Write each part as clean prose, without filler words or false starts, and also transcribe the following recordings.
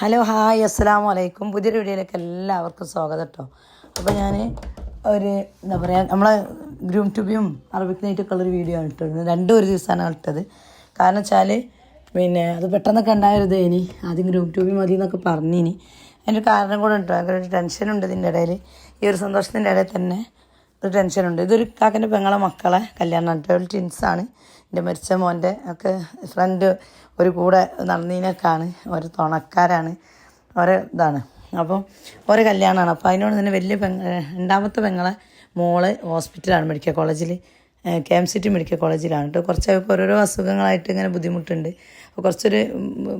Hello hi അസ്സലാമു അലൈക്കും. പുതിയൊരു വീഡിയോയിലേക്ക് എല്ലാവർക്കും സ്വാഗതം കേട്ടോ. അപ്പോൾ ഞാൻ ഒരു എന്താ പറയുക നമ്മളെ ഗ്രൂം ട്യൂബിയും അറബിക് നൈറ്റൊക്കെ ഉള്ളൊരു വീഡിയോ ആണ് ഇട്ടത്. രണ്ടും ഒരു ദിവസമാണ് ഇട്ടത്. കാരണം വെച്ചാൽ അത് പെട്ടെന്നൊക്കെ ഉണ്ടായൊരിത് ഇനി ആദ്യം ഗ്രൂം ട്യൂബി മതി എന്നൊക്കെ പറഞ്ഞിനി. അതിൻ്റെ കാരണം കൂടെ ഉണ്ടോ, അങ്ങനെ ഒരു ടെൻഷനുണ്ട് ഇതിൻ്റെ ഇടയിൽ. ഈ ഒരു സന്തോഷത്തിൻ്റെ ഇടയിൽ തന്നെ ഒരു ടെൻഷനുണ്ട്. ഇതൊരു കാക്കൻ്റെ പെങ്ങളെ മക്കളെ കല്യാണം കേട്ടോ. ട്വിൻസാണ്. എൻ്റെ മരിച്ച മോൻ്റെ ഒക്കെ ഫ്രണ്ട് ഒരു കൂടെ നടന്നതിനൊക്കെയാണ്, ഒരു തുണക്കാരാണ്, ഓരോ ഇതാണ്. അപ്പം ഓരോ കല്യാണമാണ്. അപ്പോൾ അതിനോട് തന്നെ വലിയ രണ്ടാമത്തെ പെങ്ങളെ മോള് ഹോസ്പിറ്റലാണ്, മെഡിക്കൽ കോളേജിൽ, KMCT മെഡിക്കൽ കോളേജിലാണ് കേട്ടോ. കുറച്ചൊക്കെ ഓരോരോ അസുഖങ്ങളായിട്ട് ഇങ്ങനെ ബുദ്ധിമുട്ടുണ്ട്. അപ്പോൾ കുറച്ചൊരു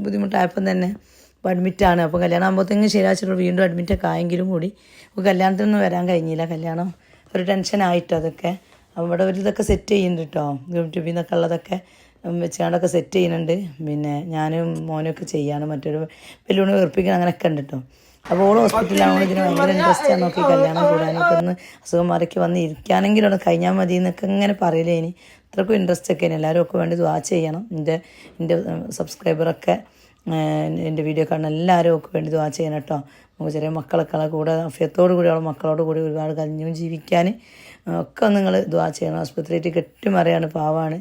ബുദ്ധിമുട്ടായപ്പം തന്നെ ഇപ്പോൾ അഡ്മിറ്റാണ്. അപ്പോൾ കല്യാണം ആകുമ്പോഴത്തേക്കും ശരിയാച്ചിട്ട് വീണ്ടും അഡ്മിറ്റൊക്കെ ആയെങ്കിലും കൂടി അപ്പോൾ കല്യാണത്തിനൊന്നും വരാൻ കഴിഞ്ഞില്ല. കല്യാണം ഒരു ടെൻഷനായിട്ടോ അതൊക്കെ. അപ്പോൾ ഇവിടെ ഒരു ഇതൊക്കെ സെറ്റ് ചെയ്യുന്നുണ്ട് കേട്ടോ, യൂട്യൂബിൽ നിന്നൊക്കെ ഉള്ളതൊക്കെ വെച്ചുകൊണ്ടൊക്കെ സെറ്റ് ചെയ്യുന്നുണ്ട്. പിന്നെ ഞാനും മോനൊക്കെ ചെയ്യാണ്, മറ്റൊരു വെല്ലുവിളി വീർപ്പിക്കണം, അങ്ങനെയൊക്കെ ഉണ്ട് കേട്ടോ. അപ്പോൾ ഓൾ ഹോസ്പിറ്റലാകുമ്പോൾ ഇതിന് ഭയങ്കര ഇൻട്രസ്റ്റാണ് നോക്കി കല്യാണം കൂടാനൊക്കെ ഒന്ന് അസുഖം മാറിക്ക് വന്ന് ഇരിക്കുകയാണെങ്കിലും ഒന്ന് കഴിഞ്ഞാൽ മതി എന്നൊക്കെ ഇങ്ങനെ പറയില്ലേ. ഇനി ഇത്രക്കും ഇൻട്രസ്റ്റ് ഒക്കെ എല്ലാവരും ഒക്കെ വേണ്ടി ദുആ ചെയ്യണം. എൻ്റെ സബ്സ്ക്രൈബറൊക്കെ എൻ്റെ വീഡിയോ കാണുന്ന എല്ലാവരും ഒക്കെ വേണ്ടി ദുആ ചെയ്യണം കേട്ടോ. നമുക്ക് ചെറിയ മക്കളൊക്കെ കൂടെ അഫ്യത്തോടു കൂടി അവളെ മക്കളോട് കൂടി ഒരുപാട് കഴിഞ്ഞും ജീവിക്കാൻ ഒക്കെ നിങ്ങൾ ദുആ ചെയ്യണം. ആസ്പത്രിയായിട്ട് കെട്ടിമറിയാണ്, പാവാണ്,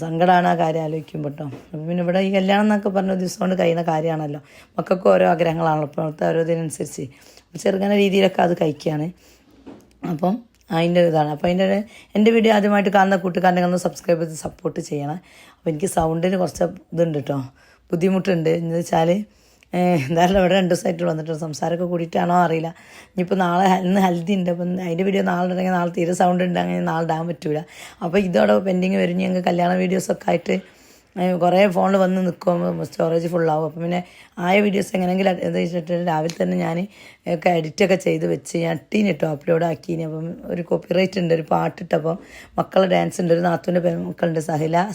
സങ്കടമാണ് ആ കാര്യം ആലോചിക്കുമ്പോൾ കേട്ടോ. അപ്പം പിന്നെ ഇവിടെ ഈ കല്യാണം എന്നൊക്കെ പറഞ്ഞ ദിവസം കൊണ്ട് കഴിയുന്ന കാര്യമാണല്ലോ. മക്കൾക്ക് ഓരോ ആഗ്രഹങ്ങളാണല്ലോ ഇപ്പോഴത്തെ ഓരോ ഇതിനനുസരിച്ച് ചെറുങ്ങനെ രീതിയിലൊക്കെ അത് കഴിക്കുകയാണ്. അപ്പം അതിൻ്റെ ഇതാണ്. അപ്പോൾ എൻ്റെ വീഡിയോ ആദ്യമായിട്ട് കാണുന്ന കൂട്ടുകാരനെ ഒന്ന് സബ്സ്ക്രൈബ് ചെയ്ത് സപ്പോർട്ട് ചെയ്യണം. അപ്പോൾ എനിക്ക് സൗണ്ടിന് കുറച്ച് ഇതുണ്ട് കേട്ടോ, ബുദ്ധിമുട്ടുണ്ട്. എന്ന് വെച്ചാൽ എന്തായാലും ഇവിടെ 2 ദിവസമായിട്ട് വന്നിട്ട് സംസാരമൊക്കെ കൂടിയിട്ടാണോ അറിയില്ല. ഇനിയിപ്പോൾ ഇന്ന് ഹൽദി ഉണ്ട്. അപ്പം അതിൻ്റെ വീഡിയോ നാളെ ഉണ്ടെങ്കിൽ നാളെ തീരെ സൗണ്ട് ഉണ്ടെങ്കിൽ നാളെ ഇടാൻ പറ്റില്ല. അപ്പോൾ ഇതോടെ പെൻഡിങ് വരും. ഞങ്ങൾക്ക് കല്യാണ വീഡിയോസൊക്കെ ആയിട്ട് കുറേ ഫോണിൽ വന്ന് നിൽക്കുമ്പോൾ സ്റ്റോറേജ് ഫുള്ളാവും. അപ്പം പിന്നെ ആയ വീഡിയോസ് എങ്ങനെയെങ്കിലും ഇത് വെച്ചിട്ട് രാവിലെ തന്നെ ഞാൻ ഒക്കെ എഡിറ്റൊക്കെ ചെയ്ത് വെച്ച് ഞാൻ ഇട്ടീനിട്ടോ, അപ്ലോഡ് ആക്കീനി. അപ്പം ഒരു കോപ്പിറൈറ്റ് ഉണ്ട്, ഒരു പാട്ടിട്ടപ്പോൾ മക്കളുടെ ഡാൻസ് ഉണ്ട്. ഒരു നാത്തൂൻ്റെ പെൺമക്കളുണ്ട്,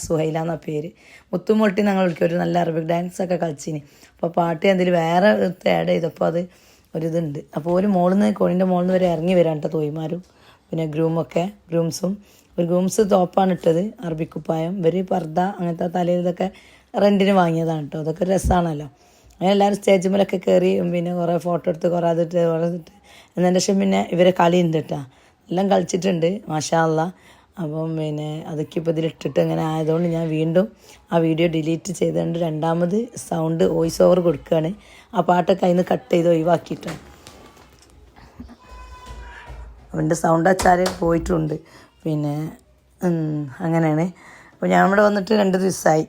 സുഹൈല എന്ന പേര്. മുത്തുമൊട്ടി ഞങ്ങൾ വിളിക്കും, ഒരു നല്ല അറബിക് ഡാൻസൊക്കെ കളിച്ചിനി. അപ്പോൾ പാട്ട് എന്തെങ്കിലും വേറെ ആഡ് ചെയ്തപ്പോൾ അത് ഒരിതുണ്ട്. അപ്പോൾ ഒരു കോണിൻ്റെ മോളിൽ നിന്ന് വരെ ഇറങ്ങി വരാൻ കേട്ടോ തോയിമാരും പിന്നെ ഗ്രൂംസും. ഒരു ഗ്രൂംസ് തോപ്പാണ് ഇട്ടത്, അറബിക് കുപ്പായം. ഇവർ പർദ്ദ അങ്ങനത്തെ തലയിൽ ഇതൊക്കെ റെൻറ്റിന് വാങ്ങിയതാണ് കേട്ടോ. അതൊക്കെ രസമാണല്ലോ. അങ്ങനെ എല്ലാവരും സ്റ്റേജ് മേലൊക്കെ കയറി പിന്നെ കുറേ ഫോട്ടോ എടുത്ത് കുറേ അതിട്ട് എന്നതിൻ്റെ ശേഷം പിന്നെ ഇവരെ കളി ഉണ്ട് കേട്ടോ. എല്ലാം കളിച്ചിട്ടുണ്ട് മാഷാ അല്ലാ. അപ്പം പിന്നെ അതൊക്കെ ഇപ്പോൾ ഇതിലിട്ടിട്ട് അങ്ങനെ ആയതുകൊണ്ട് ഞാൻ വീണ്ടും ആ വീഡിയോ ഡിലീറ്റ് ചെയ്തുകൊണ്ട് രണ്ടാമത് സൗണ്ട് വോയിസ് ഓവർ കൊടുക്കുകയാണ്. ആ പാട്ടൊക്കെ അതിൽ നിന്ന് കട്ട് ചെയ്ത് ഒഴിവാക്കിയിട്ടാണ്. അവൻ്റെ സൗണ്ട് വെച്ചാൽ പോയിട്ടുണ്ട്. പിന്നെ അങ്ങനെയാണ്. അപ്പോൾ ഞാൻ ഇവിടെ വന്നിട്ട് 2 ദിവസമായി.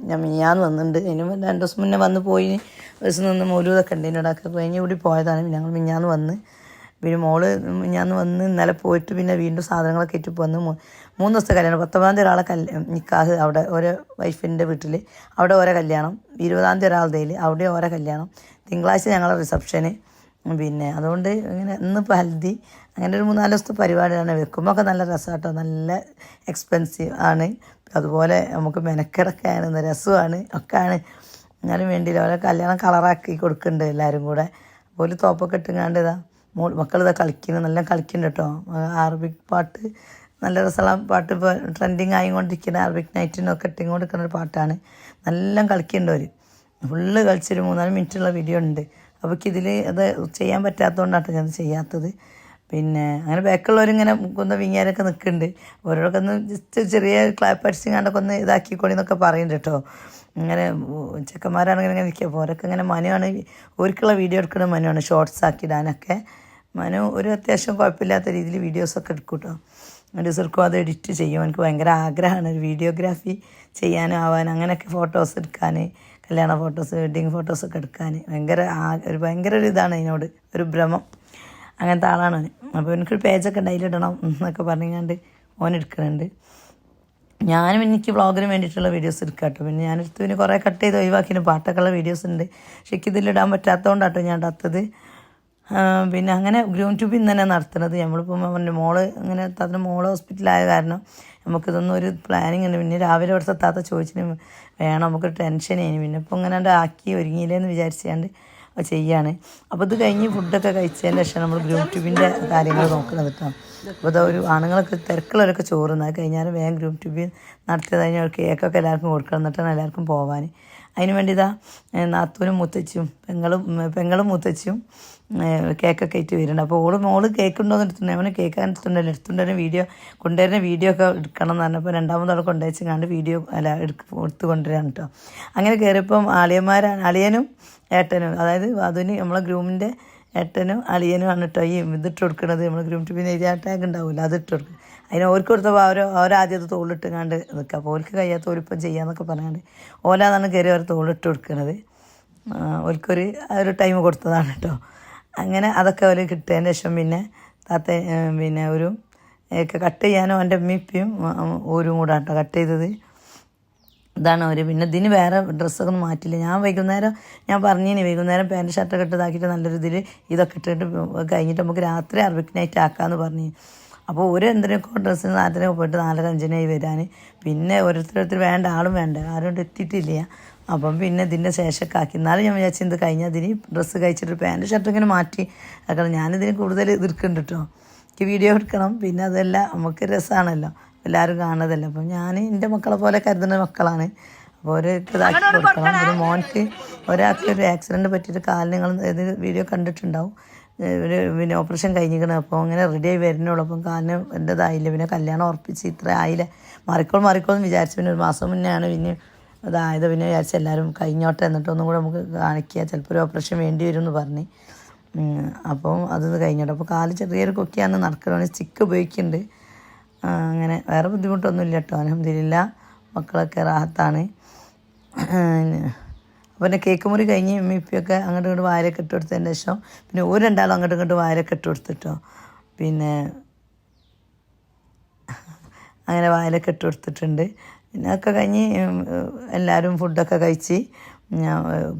ഞാൻ മിനിഞ്ഞാന്ന് വന്നിട്ടുണ്ട്. അതിന് 2 ദിവസം മുന്നേ വന്ന് പോയി. ഒരു ദിവസം നിന്ന് മൗലൂദൊക്കെ ഉണ്ട്, ഇതിനോടൊക്കെ കഴിഞ്ഞ് കൂടി പോയതാണ്. ഞങ്ങൾ മിനിഞ്ഞാന്ന് വന്ന്, പിന്നെ മോള് മിനിഞ്ഞാന്ന് വന്ന് ഇന്നലെ പോയിട്ട് പിന്നെ വീണ്ടും സാധനങ്ങളൊക്കെ ഇട്ട് വന്ന് 3 ദിവസത്തെ കല്യാണം. 19-ാം തീയതി ഒരാളെ നിക്കാഹ് അവിടെ ഓരോ വൈഫിൻ്റെ വീട്ടിൽ, അവിടെ ഓരോ കല്യാണം. 20-ാം തീയതി ഒരാളുടെ അവിടെ ഓരോ കല്യാണം. തിങ്കളാഴ്ച ഞങ്ങളെ റിസപ്ഷന്. പിന്നെ അതുകൊണ്ട് ഇങ്ങനെ ഇന്നിപ്പോൾ ഹൽദി, അങ്ങനെ ഒരു 3-4 ദിവസത്തെ പരിപാടിയാണ്. വെക്കുമ്പോൾ ഒക്കെ നല്ല രസമാട്ടോ, നല്ല എക്സ്പെൻസീവ് ആണ്. അതുപോലെ നമുക്ക് മെനക്കെടൊക്കെയാണ്, രസമാണ് ഒക്കെയാണ്. എന്നാലും വേണ്ടിയില്ല, ഓരോ കല്യാണം കളറാക്കി കൊടുക്കുന്നുണ്ട് എല്ലാവരും കൂടെ. അതുപോലെ തോപ്പൊക്കെ ഇട്ടുങ്ങാണ്ട് മക്കളിതാ കളിക്കുന്നു, നല്ല കളിക്കുന്നുണ്ട് കേട്ടോ. അറബിക് പാട്ട് നല്ല രസമുള്ള പാട്ട്, ഇപ്പോൾ ട്രെൻഡിങ് ആയിക്കൊണ്ടിരിക്കുന്ന അറബിക് നൈറ്റിനൊക്കെ ഇട്ടുകൊണ്ടിരിക്കുന്ന ഒരു പാട്ടാണ്. നല്ല കളിക്കുന്നുണ്ട് അവർ. ഫുള്ള് കളിച്ചൊരു 3-4 മിനിറ്റുള്ള വീഡിയോ ഉണ്ട്. അപ്പോൾ ഇതിൽ അത് ചെയ്യാൻ പറ്റാത്തതുകൊണ്ടാട്ടോ ഞാൻ ചെയ്യാത്തത്. പിന്നെ അങ്ങനെ ബാക്കുള്ളവരിങ്ങനെ ഒന്ന് വിങ്ങിയാരൊക്കെ നിൽക്കുന്നുണ്ട്. ഓരോരൊക്കെ ഒന്ന് ജസ്റ്റ് ചെറിയ ക്ലാപ്പ് അടിച്ചിങ്ങാണ്ടൊക്കെ ഒന്ന് ഇതാക്കിക്കോളി എന്നൊക്കെ പറയുന്നുണ്ട് കേട്ടോ. ഇങ്ങനെ ചെക്കന്മാരാണെങ്കിൽ ഇങ്ങനെ നിൽക്കുക. അപ്പോൾ അവരൊക്കെ ഇങ്ങനെ മനുവാണ്, ഒരിക്കലുള്ള വീഡിയോ എടുക്കുന്ന മനുവാണ്, ഷോർട്സ് ആക്കിയിടാനൊക്കെ. മനു ഒരു അത്യാവശ്യം കുഴപ്പമില്ലാത്ത രീതിയിൽ വീഡിയോസൊക്കെ എടുക്കും കേട്ടോ. ഡിസർക്കും അത് എഡിറ്റ് ചെയ്യും. എനിക്ക് ഭയങ്കര ആഗ്രഹമാണ് ഒരു വീഡിയോഗ്രാഫി ചെയ്യാനും ആവാൻ, അങ്ങനെയൊക്കെ ഫോട്ടോസ് എടുക്കാൻ, കല്യാണ ഫോട്ടോസ്, വെഡ്ഡിങ് ഫോട്ടോസൊക്കെ എടുക്കാൻ ഭയങ്കര ഒരു ഇതാണ് അതിനോട്, ഒരു ഭ്രമം. അങ്ങനത്തെ ആളാണ് അവന്. അപ്പോൾ എനിക്കൊരു പേജൊക്കെ ഡൈലിടണം എന്നൊക്കെ പറഞ്ഞുകൊണ്ട് ഓനെടുക്കുന്നുണ്ട്. ഞാനും എനിക്ക് വ്ളോഗിന് വേണ്ടിയിട്ടുള്ള വീഡിയോസ് എടുക്കാം കേട്ടോ. പിന്നെ ഞാനെടുത്ത് പിന്നെ കുറേ കട്ട് ചെയ്ത് ഒഴിവാക്കിന് പാട്ടൊക്കെയുള്ള വീഡിയോസ് ഉണ്ട്. പക്ഷേ എനിക്കിതിലിടാൻ പറ്റാത്തതുകൊണ്ടാട്ടോ ഞാൻ ഇടാത്തത്. പിന്നെ അങ്ങനെ ഗ്രൂം ട്യൂബിൽ നിന്ന് തന്നെ നടത്തുന്നത്. നമ്മളിപ്പോൾ മോള് ഇങ്ങനെ അതിന് മോള് ഹോസ്പിറ്റലായ കാരണം നമുക്കിതൊന്നും ഒരു പ്ലാനിങ് ഉണ്ട്. പിന്നെ രാവിലെ ഇവിടുത്തെ താത്ത ചോദിച്ചിന് വേണം, നമുക്കൊരു ടെൻഷനേനി. പിന്നെ ഇപ്പോൾ ഇങ്ങനെ ആക്കി ഒരുങ്ങിയില്ലേന്ന് വിചാരിച്ചാണ്ട് ചെയ്യാണ്. അപ്പോൾ ഇത് കഴിഞ്ഞ് ഫുഡൊക്കെ കഴിച്ചതിന് ശേഷം നമ്മൾ ഗ്രൂം ട്യൂബിൻ്റെ കാര്യങ്ങൾ നോക്കുന്നത് കേട്ടോ. അപ്പോൾ ഇതാ ഒരു ആണുങ്ങളൊക്കെ തിരക്കുള്ളവരൊക്കെ ചോറുന്നത് കഴിഞ്ഞാൽ വേഗം ഗ്രൂം ട്യൂബിൽ നടത്തിയത് കഴിഞ്ഞാൽ കേക്കൊക്കെ എല്ലാവർക്കും കൊടുക്കണം, എന്നിട്ടാണ് എല്ലാവർക്കും പോകാൻ. അതിന് വേണ്ടി ഇതാ നാത്തൂനും മുത്തച്ഛിയും പെങ്ങളും മുത്തച്ഛിയും കേക്കൊക്കെ ആയിട്ട് വരുന്നുണ്ട്. അപ്പോൾ മോള് കേക്ക് ഉണ്ടോയെന്ന് എടുത്തിട്ടുണ്ട്. അവന് കേക്ക് എടുത്തുകൊണ്ടുവരുന്ന വീഡിയോ ഒക്കെ എടുക്കണം എന്ന് പറഞ്ഞപ്പോൾ രണ്ടാമതോടെ കൊണ്ടുവച്ചാണ്ട് വീഡിയോ എടുത്ത് കൊണ്ടുവരാൻ കേട്ടോ. അങ്ങനെ കയറിയപ്പം അളിയനും ഏട്ടനും, അതായത് അതിന് നമ്മളെ ഗ്രൂമിൻ്റെ ഏട്ടനും അളിയനും ആണ് കേട്ടോ ഈ ഇതിട്ട് കൊടുക്കുന്നത്. നമ്മൾ ഗ്രൂം ട്യൂബിൽ എഴുതിയ ടാഗ് ഉണ്ടാവില്ല, അത് ഇട്ട് കൊടുക്കും. അതിന് ഓർക്ക് കൊടുത്തപ്പോൾ അവരാദ്യം അത് തോളിട്ട് കണ്ട് നിൽക്കുക. അപ്പോൾ ഓർക്ക് കഴിയാത്ത ഓരിപ്പം ചെയ്യാമെന്നൊക്കെ പറയാണ്ട് ഓലാതാണ് കയറി അവർ തോളിട്ട് കൊടുക്കുന്നത്. ഒരു ടൈം കൊടുത്തതാണ് കേട്ടോ. അങ്ങനെ അതൊക്കെ അവർ കിട്ടിയതിന് ശേഷം പിന്നെ പിന്നെ ഒരു കട്ട് ചെയ്യാനും എൻ്റെ ഉമ്മിപ്പിയും ഓരും കൂടെ കേട്ടോ കട്ട് ചെയ്തത്. ഇതാണ് അവർ. പിന്നെ ഇതിന് വേറെ ഡ്രസ്സൊക്കെ ഒന്നും മാറ്റില്ല. ഞാൻ വൈകുന്നേരം പാൻറ്റ് ഷർട്ടൊക്കെ ഇതാക്കിയിട്ട് നല്ലൊരു ഇതിൽ ഇതൊക്കെ ഇട്ടിട്ട് കഴിഞ്ഞിട്ട് നമുക്ക് രാത്രി അറബിക് നൈറ്റ് ആക്കാമെന്ന് പറഞ്ഞു. അപ്പോൾ എന്തിനൊക്കെ ഡ്രസ്സിന് നാട്ടിനൊക്കെ പോയിട്ട് 4-5 വരാൻ. പിന്നെ ഓരോരുത്തർ വേണ്ട ആളും വേണ്ട, ആരും എത്തിയിട്ടില്ല. അപ്പം പിന്നെ ഇതിൻ്റെ ശേഷമൊക്കെ ആക്കി. എന്നാലും ഞാൻ വിചാരിച്ചു ഇത് കഴിഞ്ഞാൽ ഇതിന് ഡ്രസ്സ് കഴിച്ചിട്ട് പാൻറ്റ് ഷർട്ട് ഇങ്ങനെ മാറ്റി ആക്കണം. ഞാനിതിന് കൂടുതൽ എതിർക്കുന്നുണ്ട് കേട്ടോ. എനിക്ക് വീഡിയോ എടുക്കണം, പിന്നെ അതെല്ലാം നമുക്ക് രസമാണല്ലോ, എല്ലാവരും കാണുന്നതല്ല. അപ്പം ഞാൻ എൻ്റെ മക്കളെ പോലെ കരുതുന്ന മക്കളാണ്. അപ്പോൾ അവർക്ക് ഇതാക്കി കൊടുക്കണം. പിന്നെ മോൻക്ക് ഒരാൾക്ക് ഒരു ആക്സിഡൻറ്റ് പറ്റിയിട്ട് കാലിന് നിങ്ങൾ ഇത് വീഡിയോ കണ്ടിട്ടുണ്ടാവും. പിന്നെ ഓപ്പറേഷൻ കഴിഞ്ഞിരിക്കണം. അപ്പോൾ അങ്ങനെ റെഡിയായി വരുന്നുള്ളൂ. അപ്പം കാലിന് എൻ്റെതായില്ല. പിന്നെ കല്യാണം ഉറപ്പിച്ച് ഇത്ര ആയില്ല, മാറിക്കോളെന്ന് വിചാരിച്ചു. പിന്നെ 1 മാസം മുന്നെയാണ് പിന്നെ അതായത്. പിന്നെ വിചാരിച്ച് എല്ലാവരും കഴിഞ്ഞോട്ടെ, എന്നിട്ടൊന്നും കൂടെ നമുക്ക് കാണിക്കുക, ചിലപ്പോൾ ഒരു ഓപ്പറേഷൻ വേണ്ടി വരും എന്ന് പറഞ്ഞ്. അപ്പം അതൊന്ന് കഴിഞ്ഞോട്ടെ. അപ്പോൾ കാല് ചെറിയൊരു കൊക്കിയാണ് നടക്കുകയാണ്, സ്റ്റിക്ക് ഉപയോഗിക്കുന്നുണ്ട്. അങ്ങനെ വേറെ ബുദ്ധിമുട്ടൊന്നുമില്ല കേട്ടോ, അൽഹംദുലില്ലാ. മക്കളൊക്കെ റാഹത്താണ്. അപ്പോൾ പിന്നെ കേക്ക് മുറി കഴിഞ്ഞ് ഉമ്മിപ്പിയൊക്കെ അങ്ങോട്ടും ഇങ്ങോട്ട് വായിലൊക്കെ ഇട്ട് കൊടുത്തതിന് ശേഷം പിന്നെ രണ്ടാളും അങ്ങോട്ടും ഇങ്ങോട്ട് വായിലൊക്കെ ഇട്ട് കൊടുത്തിട്ടോ. പിന്നെ അങ്ങനെ വായിലൊക്കെ ഇട്ട് കൊടുത്തിട്ടുണ്ട്. പിന്നെ ഒക്കെ കഴിഞ്ഞ് എല്ലാവരും ഫുഡൊക്കെ കഴിച്ച്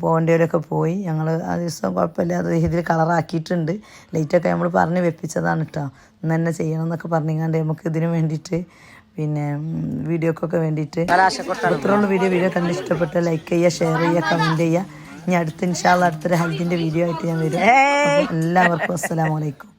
പോകേണ്ടവരൊക്കെ പോയി. ഞങ്ങൾ ആ ദിവസം കുഴപ്പമില്ലാത്ത രീതിയിൽ കളറാക്കിയിട്ടുണ്ട്. ലൈറ്റൊക്കെ നമ്മൾ പറഞ്ഞ് വെപ്പിച്ചതാണ് കേട്ടോ, ഇന്ന് തന്നെ ചെയ്യണം എന്നൊക്കെ പറഞ്ഞിങ്ങാണ്ട് നമുക്ക് ഇതിന് വേണ്ടിയിട്ട് പിന്നെ വീഡിയോക്കൊക്കെ വേണ്ടിയിട്ട്. ഇത്രയുള്ള വീഡിയോ കണ്ട് ഇഷ്ടപ്പെട്ട് ലൈക്ക് ചെയ്യുക, ഷെയർ ചെയ്യുക, കമൻറ്റ് ചെയ്യുക. ഇനി ഇൻഷാ അല്ലാഹ് അടുത്തൊരു ഹജ്ജിൻ്റെ വീഡിയോ ആയിട്ട് ഞാൻ വരും. എല്ലാവർക്കും അസ്സലാമു അലൈക്കും.